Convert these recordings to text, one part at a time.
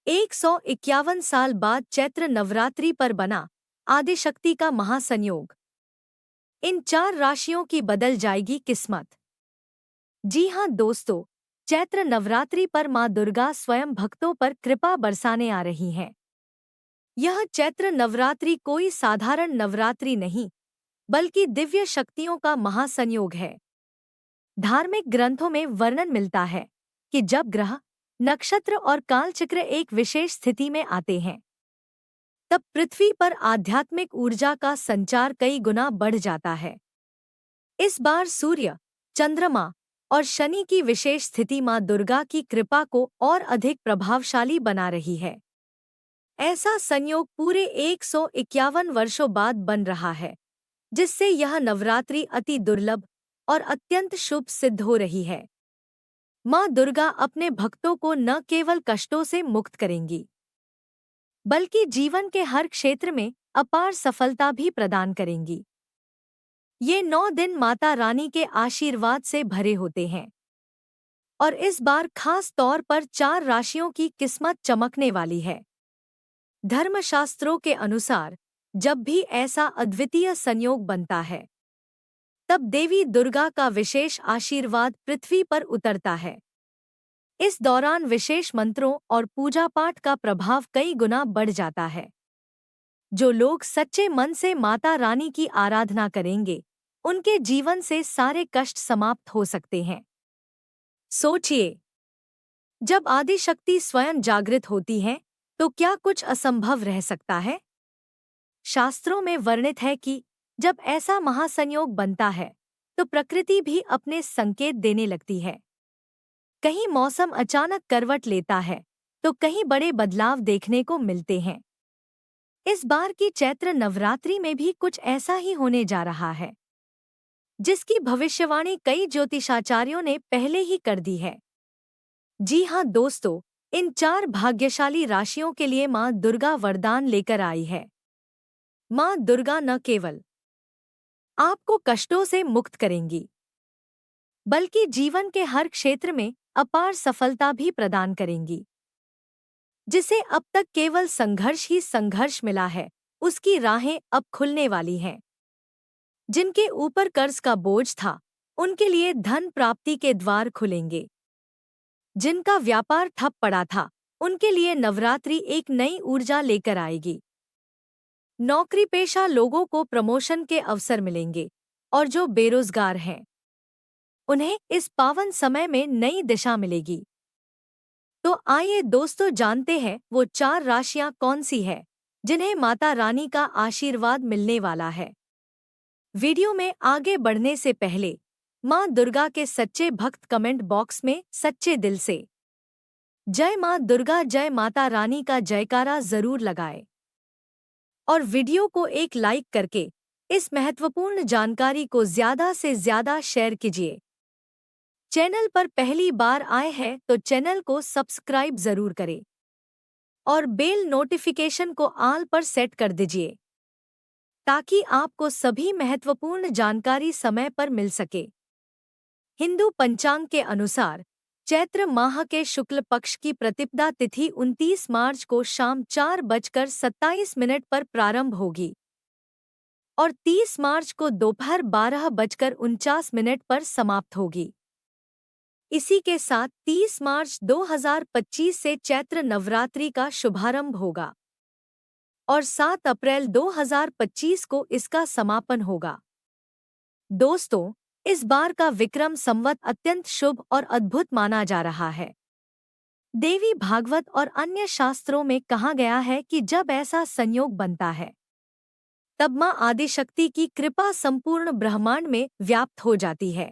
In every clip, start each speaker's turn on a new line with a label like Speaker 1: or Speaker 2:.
Speaker 1: 151 साल बाद चैत्र नवरात्रि पर बना आदिशक्ति का महासंयोग। इन 4 राशियों की बदल जाएगी किस्मत। जी हां दोस्तों, चैत्र नवरात्रि पर मां दुर्गा स्वयं भक्तों पर कृपा बरसाने आ रही हैं। यह चैत्र नवरात्रि कोई साधारण नवरात्रि नहीं, बल्कि दिव्य शक्तियों का महासंयोग है। धार्मिक ग्रंथों में वर्णन मिलता है कि जब ग्रह, नक्षत्र और कालचक्र एक विशेष स्थिति में आते हैं, तब पृथ्वी पर आध्यात्मिक ऊर्जा का संचार कई गुना बढ़ जाता है। इस बार सूर्य, चंद्रमा और शनि की विशेष स्थिति मां दुर्गा की कृपा को और अधिक प्रभावशाली बना रही है। ऐसा संयोग पूरे 151 वर्षों बाद बन रहा है, जिससे यह नवरात्रि अति दुर्लभ और अत्यंत शुभ सिद्ध हो रही है। मां दुर्गा अपने भक्तों को न केवल कष्टों से मुक्त करेंगी, बल्कि जीवन के हर क्षेत्र में अपार सफलता भी प्रदान करेंगी। ये 9 दिन माता रानी के आशीर्वाद से भरे होते हैं और इस बार खास तौर पर 4 राशियों की किस्मत चमकने वाली है। धर्मशास्त्रों के अनुसार जब भी ऐसा अद्वितीय संयोग बनता है, तब देवी दुर्गा का विशेष आशीर्वाद पृथ्वी पर उतरता है। इस दौरान विशेष मंत्रों और पूजा पाठ का प्रभाव कई गुना बढ़ जाता है। जो लोग सच्चे मन से माता रानी की आराधना करेंगे, उनके जीवन से सारे कष्ट समाप्त हो सकते हैं। सोचिए, जब आदिशक्ति स्वयं जागृत होती है, तो क्या कुछ असंभव रह सकता है? शास्त्रों में वर्णित है कि जब ऐसा महासंयोग बनता है, तो प्रकृति भी अपने संकेत देने लगती है। कहीं मौसम अचानक करवट लेता है, तो कहीं बड़े बदलाव देखने को मिलते हैं। इस बार की चैत्र नवरात्रि में भी कुछ ऐसा ही होने जा रहा है, जिसकी भविष्यवाणी कई ज्योतिषाचार्यों ने पहले ही कर दी है। जी हां दोस्तों, इन 4 भाग्यशाली राशियों के लिए मां दुर्गा वरदान लेकर आई है। मां दुर्गा न केवल आपको कष्टों से मुक्त करेंगी, बल्कि जीवन के हर क्षेत्र में अपार सफलता भी प्रदान करेंगी। जिसे अब तक केवल संघर्ष ही संघर्ष मिला है, उसकी राहें अब खुलने वाली हैं। जिनके ऊपर कर्ज का बोझ था, उनके लिए धन प्राप्ति के द्वार खुलेंगे। जिनका व्यापार ठप पड़ा था, उनके लिए नवरात्रि एक नई ऊर्जा लेकर आएगी। नौकरी पेशा लोगों को प्रमोशन के अवसर मिलेंगे और जो बेरोजगार हैं, उन्हें इस पावन समय में नई दिशा मिलेगी। तो आइए दोस्तों, जानते हैं वो 4 राशियां कौन सी है, जिन्हें माता रानी का आशीर्वाद मिलने वाला है। वीडियो में आगे बढ़ने से पहले मां दुर्गा के सच्चे भक्त कमेंट बॉक्स में सच्चे दिल से जय मां दुर्गा, जय माता रानी का जयकारा जरूर लगाएं और वीडियो को एक लाइक करके इस महत्वपूर्ण जानकारी को ज्यादा से ज्यादा शेयर कीजिए। चैनल पर पहली बार आए हैं तो चैनल को सब्सक्राइब जरूर करें और बेल नोटिफिकेशन को ऑल पर सेट कर दीजिए, ताकि आपको सभी महत्वपूर्ण जानकारी समय पर मिल सके। हिंदू पंचांग के अनुसार चैत्र माह के शुक्ल पक्ष की प्रतिपदा तिथि 29 मार्च को शाम 4:27 पर प्रारंभ होगी और 30 मार्च को दोपहर 12:49 पर समाप्त होगी। इसी के साथ 30 मार्च 2025 से चैत्र नवरात्रि का शुभारंभ होगा और 7 अप्रैल 2025 को इसका समापन होगा। दोस्तों, इस बार का विक्रम संवत अत्यंत शुभ और अद्भुत माना जा रहा है। देवी भागवत और अन्य शास्त्रों में कहा गया है कि जब ऐसा संयोग बनता है, तब मां आदिशक्ति की कृपा संपूर्ण ब्रह्मांड में व्याप्त हो जाती है।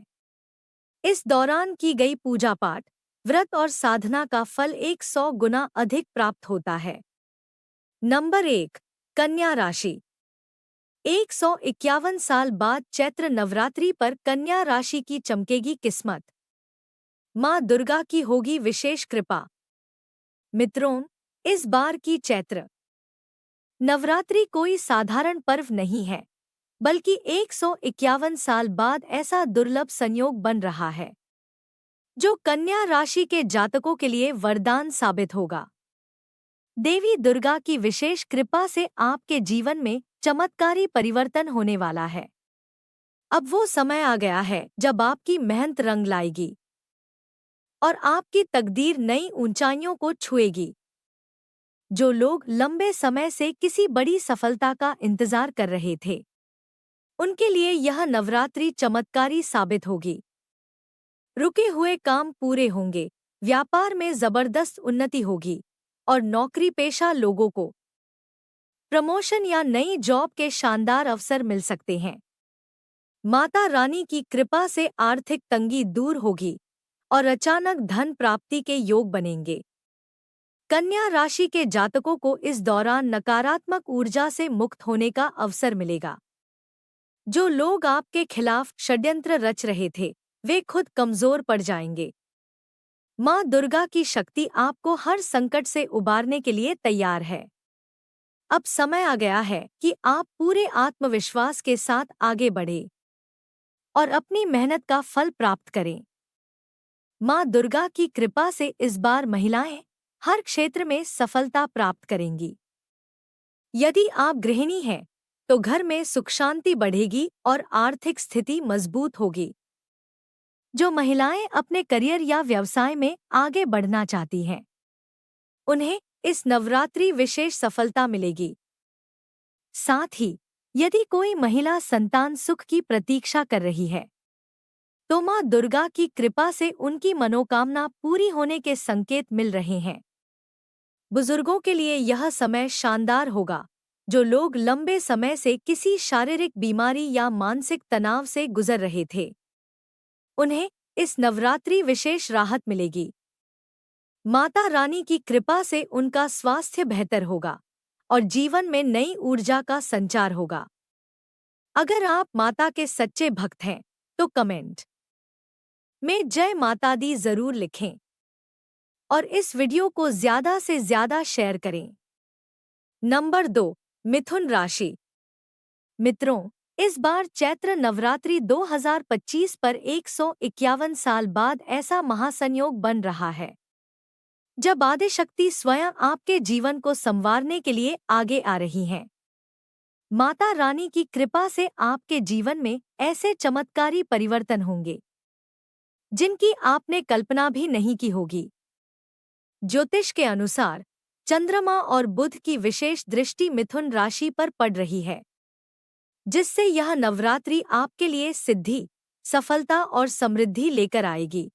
Speaker 1: इस दौरान की गई पूजा पाठ, व्रत और साधना का फल 100 गुना अधिक प्राप्त होता है। नंबर 1, कन्या राशि। 151 साल बाद चैत्र नवरात्रि पर कन्या राशि की चमकेगी किस्मत। मां दुर्गा की होगी विशेष कृपा। मित्रों, इस बार की चैत्र नवरात्रि कोई साधारण पर्व नहीं है, बल्कि 151 साल बाद ऐसा दुर्लभ संयोग बन रहा है, जो कन्या राशि के जातकों के लिए वरदान साबित होगा। देवी दुर्गा की विशेष कृपा से आपके जीवन में चमत्कारी परिवर्तन होने वाला है। अब वो समय आ गया है जब आपकी मेहनत रंग लाएगी और आपकी तकदीर नई ऊंचाइयों को छुएगी। जो लोग लंबे समय से किसी बड़ी सफलता का इंतजार कर रहे थे, उनके लिए यह नवरात्रि चमत्कारी साबित होगी। रुके हुए काम पूरे होंगे, व्यापार में जबरदस्त उन्नति होगी और नौकरी पेशा लोगों को प्रमोशन या नई जॉब के शानदार अवसर मिल सकते हैं। माता रानी की कृपा से आर्थिक तंगी दूर होगी और अचानक धन प्राप्ति के योग बनेंगे। कन्या राशि के जातकों को इस दौरान नकारात्मक ऊर्जा से मुक्त होने का अवसर मिलेगा। जो लोग आपके खिलाफ षड्यंत्र रच रहे थे, वे खुद कमजोर पड़ जाएंगे। मां दुर्गा की शक्ति आपको हर संकट से उबारने के लिए तैयार है। अब समय आ गया है कि आप पूरे आत्मविश्वास के साथ आगे बढ़ें और अपनी मेहनत का फल प्राप्त करें। मां दुर्गा की कृपा से इस बार महिलाएं हर क्षेत्र में सफलता प्राप्त करेंगी। यदि आप गृहिणी हैं, तो घर में सुख शांति बढ़ेगी और आर्थिक स्थिति मजबूत होगी। जो महिलाएं अपने करियर या व्यवसाय में आगे बढ़ना चाहती हैं, उन्हें इस नवरात्रि विशेष सफलता मिलेगी। साथ ही यदि कोई महिला संतान सुख की प्रतीक्षा कर रही है, तो मां दुर्गा की कृपा से उनकी मनोकामना पूरी होने के संकेत मिल रहे हैं। बुजुर्गों के लिए यह समय शानदार होगा। जो लोग लंबे समय से किसी शारीरिक बीमारी या मानसिक तनाव से गुजर रहे थे, उन्हें इस नवरात्रि विशेष राहत मिलेगी। माता रानी की कृपा से उनका स्वास्थ्य बेहतर होगा और जीवन में नई ऊर्जा का संचार होगा। अगर आप माता के सच्चे भक्त हैं, तो कमेंट में जय माता दी जरूर लिखें और इस वीडियो को ज्यादा से ज्यादा शेयर करें। नंबर 2, मिथुन राशि। मित्रों, इस बार चैत्र नवरात्रि 2025 पर 151 साल बाद ऐसा महासंयोग बन रहा है, जब आदिशक्ति स्वयं आपके जीवन को संवारने के लिए आगे आ रही हैं। माता रानी की कृपा से आपके जीवन में ऐसे चमत्कारी परिवर्तन होंगे, जिनकी आपने कल्पना भी नहीं की होगी। ज्योतिष के अनुसार चंद्रमा और बुध की विशेष दृष्टि मिथुन राशि पर पड़ रही है, जिससे यह नवरात्रि आपके लिए सिद्धि, सफलता और समृद्धि लेकर आएगी।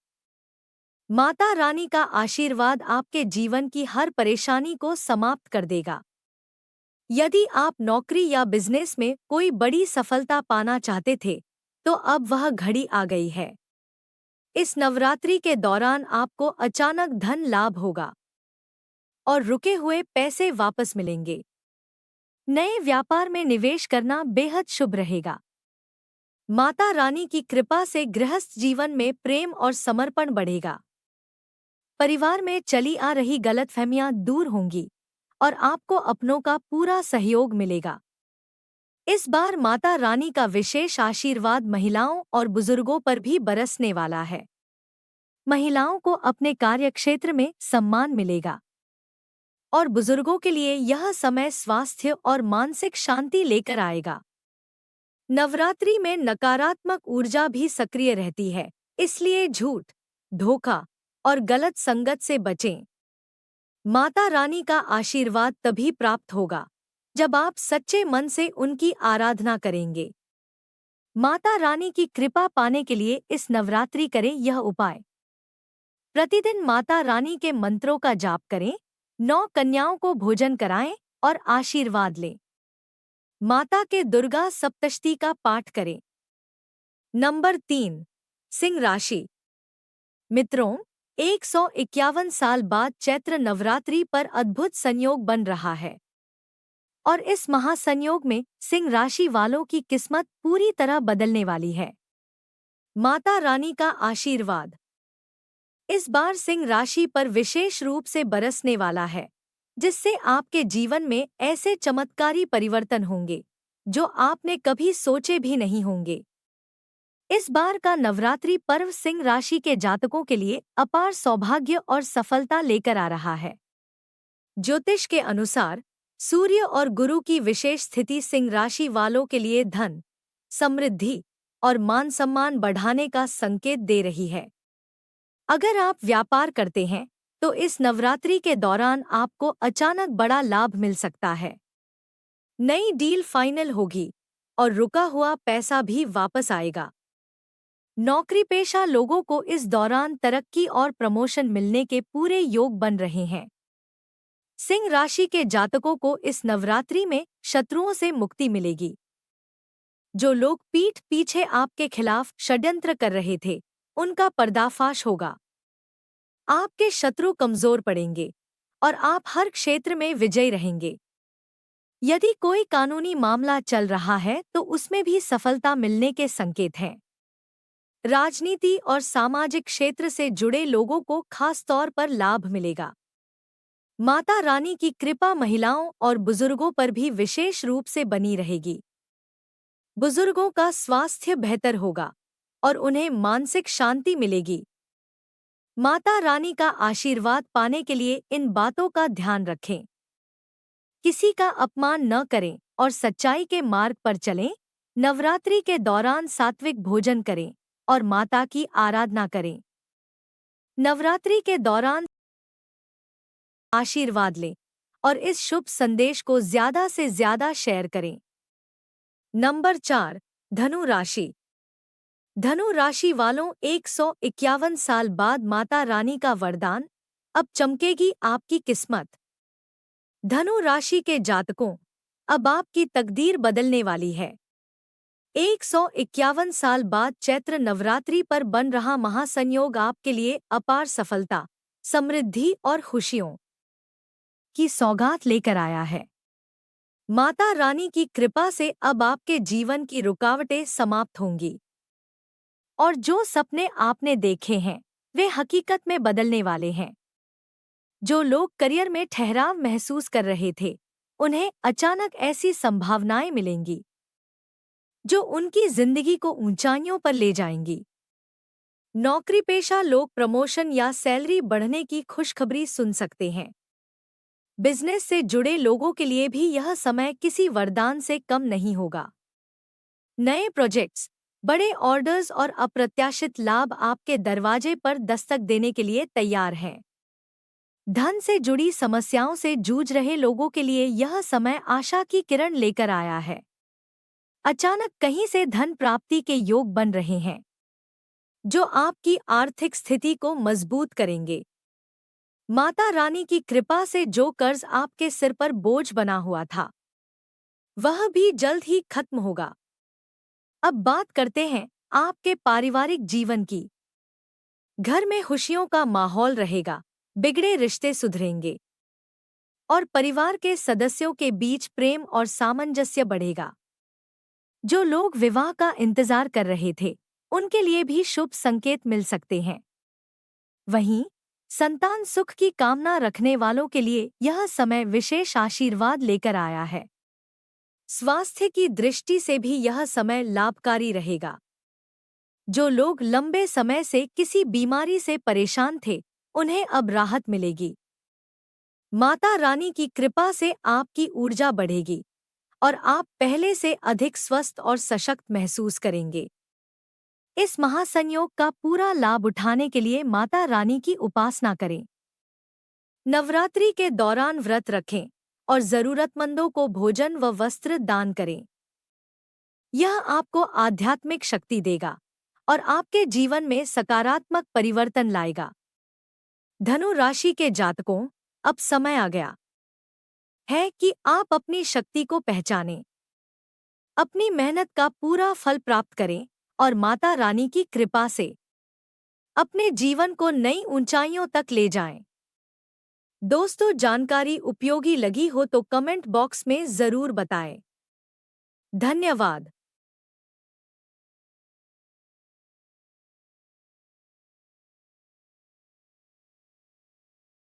Speaker 1: माता रानी का आशीर्वाद आपके जीवन की हर परेशानी को समाप्त कर देगा। यदि आप नौकरी या बिजनेस में कोई बड़ी सफलता पाना चाहते थे, तो अब वह घड़ी आ गई है। इस नवरात्रि के दौरान आपको अचानक धन लाभ होगा और रुके हुए पैसे वापस मिलेंगे। नए व्यापार में निवेश करना बेहद शुभ रहेगा। माता रानी की कृपा से गृहस्थ जीवन में प्रेम और समर्पण बढ़ेगा। परिवार में चली आ रही गलतफहमियां दूर होंगी और आपको अपनों का पूरा सहयोग मिलेगा। इस बार माता रानी का विशेष आशीर्वाद महिलाओं और बुजुर्गों पर भी बरसने वाला है। महिलाओं को अपने कार्यक्षेत्र में सम्मान मिलेगा और बुजुर्गों के लिए यह समय स्वास्थ्य और मानसिक शांति लेकर आएगा। नवरात्रि में नकारात्मक ऊर्जा भी सक्रिय रहती है, इसलिए झूठ, धोखा और गलत संगत से बचें। माता रानी का आशीर्वाद तभी प्राप्त होगा जब आप सच्चे मन से उनकी आराधना करेंगे। माता रानी की कृपा पाने के लिए इस नवरात्रि करें यह उपाय। प्रतिदिन माता रानी के मंत्रों का जाप करें, 9 कन्याओं को भोजन कराएं और आशीर्वाद लें। माता के दुर्गा सप्तशती का पाठ करें। नंबर 3, सिंह राशि। मित्रों, 151 साल बाद चैत्र नवरात्रि पर अद्भुत संयोग बन रहा है और इस महासंयोग में सिंह राशि वालों की किस्मत पूरी तरह बदलने वाली है। माता रानी का आशीर्वाद इस बार सिंह राशि पर विशेष रूप से बरसने वाला है, जिससे आपके जीवन में ऐसे चमत्कारी परिवर्तन होंगे जो आपने कभी सोचे भी नहीं होंगे। इस बार का नवरात्रि पर्व सिंह राशि के जातकों के लिए अपार सौभाग्य और सफलता लेकर आ रहा है। ज्योतिष के अनुसार सूर्य और गुरु की विशेष स्थिति सिंह राशि वालों के लिए धन, समृद्धि और मान सम्मान बढ़ाने का संकेत दे रही है। अगर आप व्यापार करते हैं तो इस नवरात्रि के दौरान आपको अचानक बड़ा लाभ मिल सकता है। नई डील फाइनल होगी और रुका हुआ पैसा भी वापस आएगा। नौकरी पेशा लोगों को इस दौरान तरक्की और प्रमोशन मिलने के पूरे योग बन रहे हैं। सिंह राशि के जातकों को इस नवरात्रि में शत्रुओं से मुक्ति मिलेगी। जो लोग पीठ पीछे आपके खिलाफ षड्यंत्र कर रहे थे, उनका पर्दाफाश होगा। आपके शत्रु कमजोर पड़ेंगे और आप हर क्षेत्र में विजयी रहेंगे। यदि कोई कानूनी मामला चल रहा है तो उसमें भी सफलता मिलने के संकेत हैं। राजनीति और सामाजिक क्षेत्र से जुड़े लोगों को खास तौर पर लाभ मिलेगा। माता रानी की कृपा महिलाओं और बुजुर्गों पर भी विशेष रूप से बनी रहेगी। बुजुर्गों का स्वास्थ्य बेहतर होगा और उन्हें मानसिक शांति मिलेगी। माता रानी का आशीर्वाद पाने के लिए इन बातों का ध्यान रखें। किसी का अपमान न करें और सच्चाई के मार्ग पर चलें। नवरात्रि के दौरान सात्विक भोजन करें और माता की आराधना करें। नवरात्रि के दौरान आशीर्वाद लें और इस शुभ संदेश को ज्यादा से ज्यादा शेयर करें। नंबर 4, धनु राशि। धनु राशि वालों 151 साल बाद माता रानी का वरदान, अब चमकेगी आपकी किस्मत। धनु राशि के जातकों, अब आपकी तकदीर बदलने वाली है। 151 साल बाद चैत्र नवरात्रि पर बन रहा महासंयोग आपके लिए अपार सफलता, समृद्धि और खुशियों की सौगात लेकर आया है। माता रानी की कृपा से अब आपके जीवन की रुकावटें समाप्त होंगी और जो सपने आपने देखे हैं वे हकीकत में बदलने वाले हैं। जो लोग करियर में ठहराव महसूस कर रहे थे, उन्हें अचानक ऐसी संभावनाएं मिलेंगी जो उनकी जिंदगी को ऊंचाइयों पर ले जाएंगी। नौकरी पेशा लोग प्रमोशन या सैलरी बढ़ने की खुशखबरी सुन सकते हैं। बिजनेस से जुड़े लोगों के लिए भी यह समय किसी वरदान से कम नहीं होगा। नए प्रोजेक्ट्स, बड़े ऑर्डर्स और अप्रत्याशित लाभ आपके दरवाजे पर दस्तक देने के लिए तैयार हैं। धन से जुड़ी समस्याओं से जूझ रहे लोगों के लिए यह समय आशा की किरण लेकर आया है। अचानक कहीं से धन प्राप्ति के योग बन रहे हैं जो आपकी आर्थिक स्थिति को मजबूत करेंगे। माता रानी की कृपा से जो कर्ज आपके सिर पर बोझ बना हुआ था, वह भी जल्द ही खत्म होगा। अब बात करते हैं आपके पारिवारिक जीवन की। घर में खुशियों का माहौल रहेगा, बिगड़े रिश्ते सुधरेंगे और परिवार के सदस्यों के बीच प्रेम और सामंजस्य बढ़ेगा। जो लोग विवाह का इंतजार कर रहे थे, उनके लिए भी शुभ संकेत मिल सकते हैं। वहीं संतान सुख की कामना रखने वालों के लिए यह समय विशेष आशीर्वाद लेकर आया है। स्वास्थ्य की दृष्टि से भी यह समय लाभकारी रहेगा। जो लोग लंबे समय से किसी बीमारी से परेशान थे, उन्हें अब राहत मिलेगी। माता रानी की कृपा से आपकी ऊर्जा बढ़ेगी और आप पहले से अधिक स्वस्थ और सशक्त महसूस करेंगे। इस महासंयोग का पूरा लाभ उठाने के लिए माता रानी की उपासना करें। नवरात्रि के दौरान व्रत रखें और जरूरतमंदों को भोजन व वस्त्र दान करें। यह आपको आध्यात्मिक शक्ति देगा और आपके जीवन में सकारात्मक परिवर्तन लाएगा। धनु राशि के जातकों, अब समय आ गया है कि आप अपनी शक्ति को पहचानें, अपनी मेहनत का पूरा फल प्राप्त करें और माता रानी की कृपा से अपने जीवन को नई ऊंचाइयों तक ले जाएं। दोस्तों, जानकारी उपयोगी लगी हो तो कमेंट बॉक्स में जरूर बताएं। धन्यवाद।